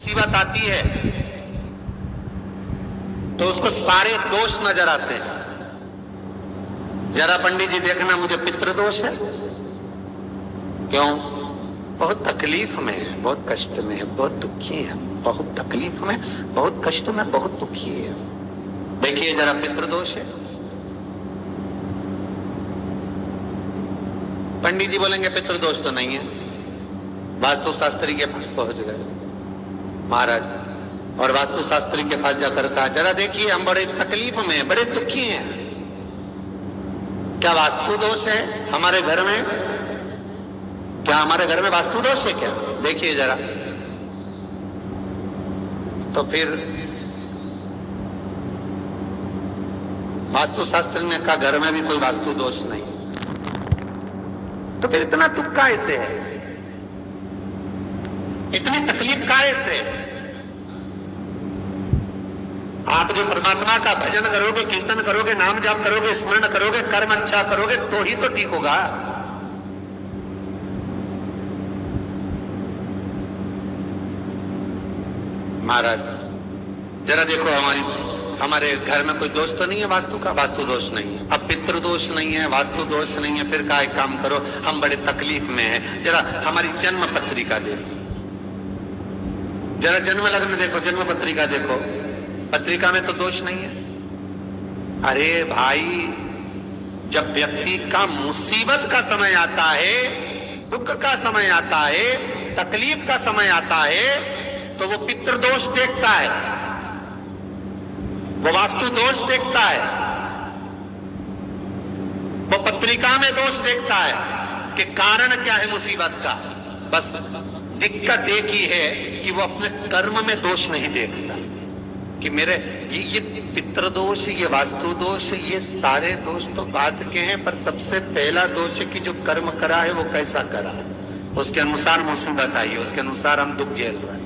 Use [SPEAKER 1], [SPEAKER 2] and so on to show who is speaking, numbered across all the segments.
[SPEAKER 1] मुसीबत आती है तो उसको सारे दोष नजर आते हैं। जरा पंडित जी देखना, मुझे पितृदोष है। क्यों? बहुत तकलीफ में है, बहुत कष्ट में है, बहुत दुखी है, बहुत तकलीफ में, बहुत कष्ट में, बहुत दुखी है। देखिए जरा, पितृदोष है। पंडित जी बोलेंगे पितृदोष तो नहीं है। वास्तु शास्त्री के पास पहुंच गए महाराज, और वास्तु शास्त्री के पास जाकर कहा, जरा देखिए हम बड़े तकलीफ में, बड़े दुखी हैं, क्या वास्तु दोष है हमारे घर में? क्या हमारे घर में वास्तु दोष है क्या? देखिए जरा। तो फिर वास्तु शास्त्र ने कहा घर में भी कोई वास्तु दोष नहीं। तो फिर इतना दुख कैसे है, इतनी तकलीफ कैसे? आप जो परमात्मा का भजन करोगे, कीर्तन करोगे, नाम जाप करोगे, स्मरण करोगे, कर्म अच्छा करोगे तो ही तो ठीक होगा। महाराज जरा देखो, हमारे घर में कोई दोष तो नहीं है वास्तु का? वास्तु दोष नहीं है। अब पितृ दोष नहीं है, वास्तु दोष नहीं है, फिर का एक काम करो, हम बड़े तकलीफ में हैं, जरा हमारी जन्म पत्रिका देखो, जरा जन्म लग्न देखो, जन्म पत्रिका देखो, पत्रिका में तो दोष नहीं है। अरे भाई, जब व्यक्ति का मुसीबत का समय आता है, दुख का समय आता है, तकलीफ का समय आता है, तो वो पितृदोष देखता है, वो वास्तु दोष देखता है, वो पत्रिका में दोष देखता है कि कारण क्या है मुसीबत का। बस दिक्कत एक ही है कि वो अपने कर्म में दोष नहीं देखता कि मेरे ये पितृदोष, ये वास्तु दोष, ये सारे दोष तो बात के हैं, पर सबसे पहला दोष है कि जो कर्म करा है वो कैसा करा, उसके अनुसार मुसीबत आई है, उसके अनुसार हम दुख झेल रहे हैं।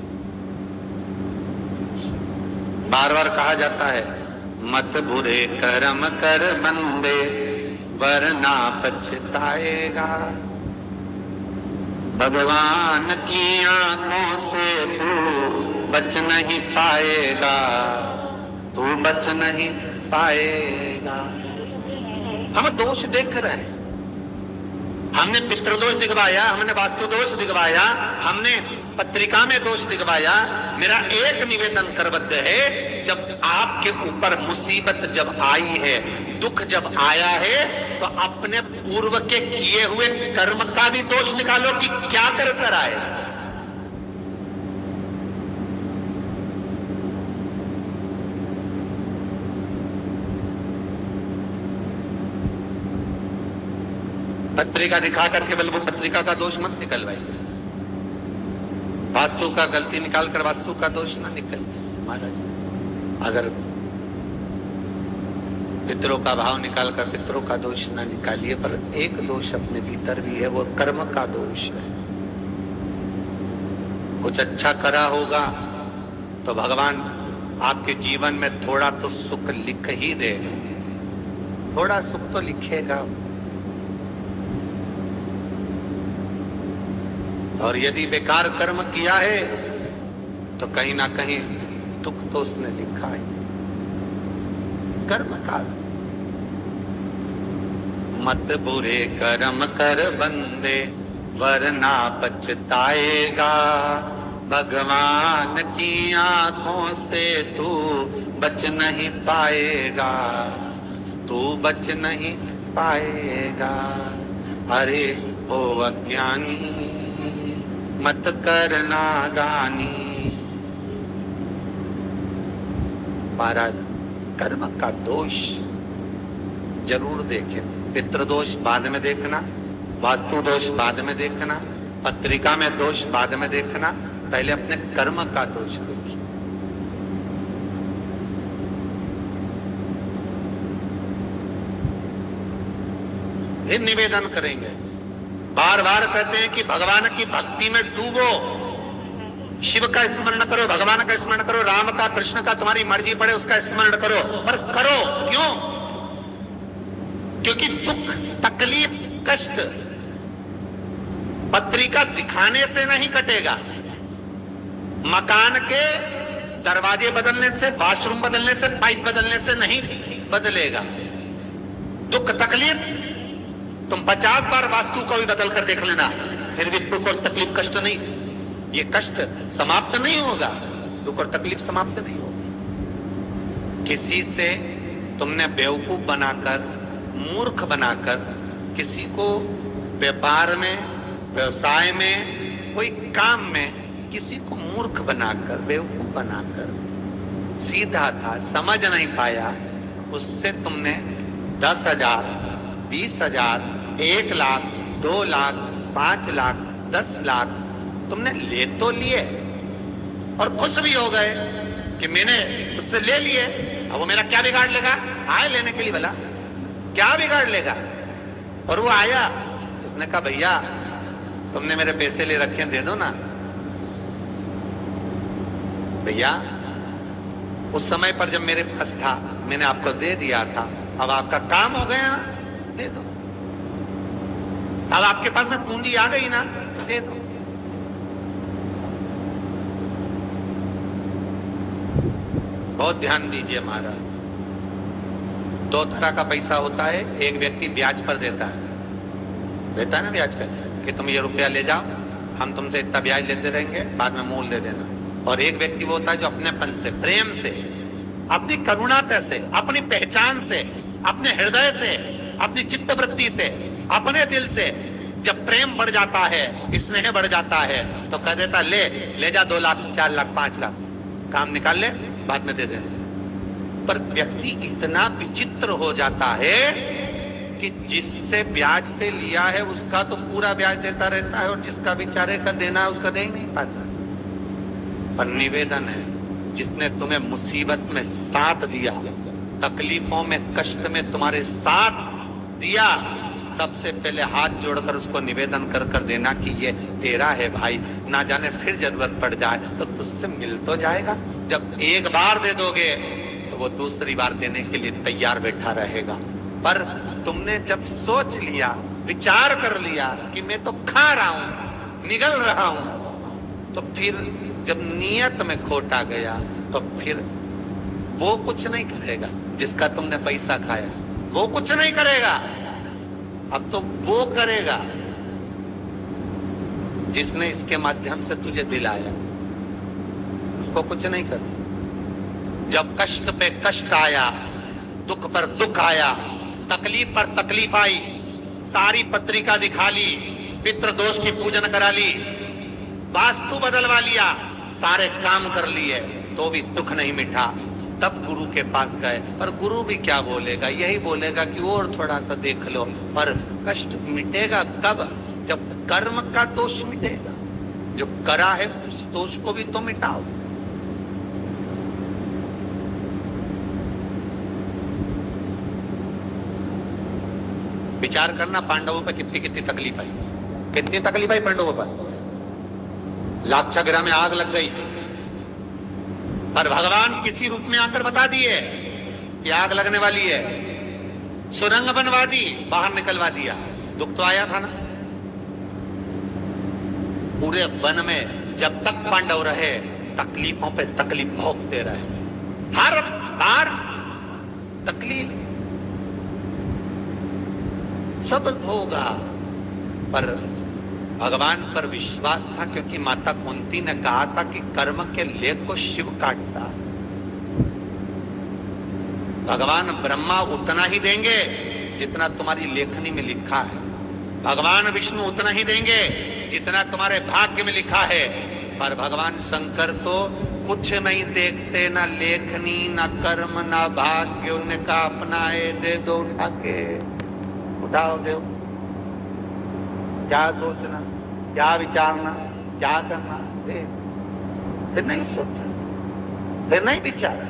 [SPEAKER 1] बार बार कहा जाता है, मत बुरे कर्म कर बंदे वरना पछताएगा, भगवान की आंखों से तू बच नहीं पाएगा, तू बच नहीं पाएगा। हम दोष देख रहे हैं, हमने पितृदोष दिखवाया, हमने वास्तु दोष दिखवाया, हमने पत्रिका में दोष दिखवाया। मेरा एक निवेदन करबद्ध है, जब आपके ऊपर मुसीबत जब आई है, दुख जब आया है, तो अपने पूर्व के किए हुए कर्म का भी दोष निकालो कि क्या कर कर आए। पत्रिका दिखा करके बल वो पत्रिका का दोष मत निकलवाइए, वास्तु का गलती निकालकर वास्तु का दोष ना निकलिए। महाराज अगर पितरों का भाव निकालकर पितरों का दोष ना निकालिए, पर एक दोष अपने भीतर भी है, वो कर्म का दोष है। कुछ अच्छा करा होगा तो भगवान आपके जीवन में थोड़ा तो सुख लिख ही देगा, थोड़ा सुख तो लिखेगा। और यदि बेकार कर्म किया है तो कहीं ना कहीं दुख तो उसने लिखा है कर्म का। मत बुरे कर्म कर बंदे वरना पछताएगा, भगवान की आंखों से तू बच नहीं पाएगा, तू बच नहीं पाएगा। अरे ओ अज्ञानी मत करना दानी। महाराज कर्म का दोष जरूर देखें, पितृदोष बाद में देखना, वास्तु दोष बाद में देखना, पत्रिका में दोष बाद में देखना, पहले अपने कर्म का दोष देखिए। फिर निवेदन करेंगे, बार बार कहते हैं कि भगवान की भक्ति में डूबो, शिव का स्मरण करो, भगवान का स्मरण करो, राम का, कृष्ण का, तुम्हारी मर्जी पड़े उसका स्मरण करो, पर करो क्यों? क्योंकि दुख, तकलीफ, कष्ट पत्रिका दिखाने से नहीं कटेगा, मकान के दरवाजे बदलने से, वॉशरूम बदलने से, पाइप बदलने से नहीं बदलेगा। दुख तकलीफ तुम 50 बार वास्तु को भी बदल कर देख लेना, फिर भी दुख और तकलीफ, कष्ट नहीं, ये कष्ट समाप्त नहीं होगा, दुख और तकलीफ समाप्त नहीं होगी। किसी से तुमने बेवकूफ बनाकर, मूर्ख बनाकर, किसी को व्यापार में, व्यवसाय में, कोई काम में किसी को मूर्ख बनाकर, बेवकूफ बनाकर, सीधा था समझ नहीं पाया, उससे तुमने 10,000, 20,000, 1 लाख, 2 लाख, 5 लाख, 10 लाख तुमने ले तो लिए और खुश भी हो गए कि मैंने उससे ले लिए। अब वो मेरा क्या बिगाड़ लेगा? आए लेने के लिए, भला क्या बिगाड़ लेगा? और वो आया, उसने कहा भैया तुमने मेरे पैसे ले रखे, दे दो ना। भैया उस समय पर जब मेरे पास था मैंने आपको दे दिया था, अब आपका काम हो गया ना, दे दो। अब आपके पास में पूंजी आ गई ना, दे दो। बहुत ध्यान दीजिए महाराज, 2 तरह का पैसा होता है। एक व्यक्ति ब्याज पर देता है ना ब्याज पर, कि तुम ये रुपया ले जाओ, हम तुमसे इतना ब्याज लेते रहेंगे, बाद में मूल दे देना। और एक व्यक्ति वो होता है जो अपनेपन से, प्रेम से, अपनी करुणाता से, अपनी पहचान से, अपने हृदय से, अपनी चित्तवृत्ति से, अपने दिल से जब प्रेम बढ़ जाता है, स्नेह बढ़ जाता है, तो कह देता ले जा 2 लाख, 4 लाख, 5 लाख, काम निकाल ले, बाद में दे देना। पर व्यक्ति इतना विचित्र हो जाता है कि जिससे ब्याज पे लिया है उसका तो पूरा ब्याज देता रहता है, और जिसका बेचारे का देना है उसका दे ही नहीं पाता। पर निवेदन है, जिसने तुम्हें मुसीबत में साथ दिया, तकलीफों में, कष्ट में तुम्हारे साथ दिया, सबसे पहले हाथ जोड़कर उसको निवेदन कर कर देना कि ये तेरा है भाई, ना जाने फिर जरूरत पड़ जाए तो तुझसे मिल तो जाएगा। जब एक बार दे दोगे तो वो दूसरी बार देने के लिए तैयार बैठा रहेगा। पर तुमने जब सोच लिया, विचार कर लिया कि मैं तो खा रहा हूं, निगल रहा हूं, तो फिर जब नियत में खोट आ गया तो फिर वो कुछ नहीं करेगा जिसका तुमने पैसा खाया, वो कुछ नहीं करेगा। अब तो वो करेगा जिसने इसके माध्यम से तुझे दिलाया, उसको कुछ नहीं करना। जब कष्ट पे कष्ट आया, दुख पर दुख आया, तकलीफ पर तकलीफ आई, सारी पत्रिका दिखा ली, पितृदोष की पूजन करा ली, वास्तु बदलवा लिया, सारे काम कर लिए, तो भी दुख नहीं मिटा। तब गुरु के पास गए, पर गुरु भी क्या बोलेगा? यही बोलेगा कि और थोड़ा सा देख लो। पर कष्ट मिटेगा कब? जब कर्म का दोष मिटेगा। जो करा है उस दोष को भी तो मिटाओ। विचार करना, पांडवों पर कितनी कितनी तकलीफ आई, कितनी तकलीफ आई पांडवों पर। लाक्षागृह में आग लग गई, पर भगवान किसी रूप में आकर बता दिए कि आग लगने वाली है, सुरंग बनवा दी, बाहर निकलवा दिया। दुख तो आया था ना। पूरे वन में जब तक पांडव रहे, तकलीफों पे तकलीफ भोगते रहे, हर बार तकलीफ सब भोगा, पर भगवान पर विश्वास था, क्योंकि माता कुंती ने कहा था कि कर्म के लेख को शिव काटता। भगवान ब्रह्मा उतना ही देंगे जितना तुम्हारी लेखनी में लिखा है, भगवान विष्णु उतना ही देंगे जितना तुम्हारे भाग्य में लिखा है। पर भगवान शंकर तो कुछ नहीं देखते, ना लेखनी, ना कर्म, ना भाग्य। उन्होंने कहा अपना है, दे दो, उठा के उठाओ, दो। क्या सोचना, क्या विचारना, क्या करना, दे। फिर नहीं सोचा, फिर नहीं विचारा।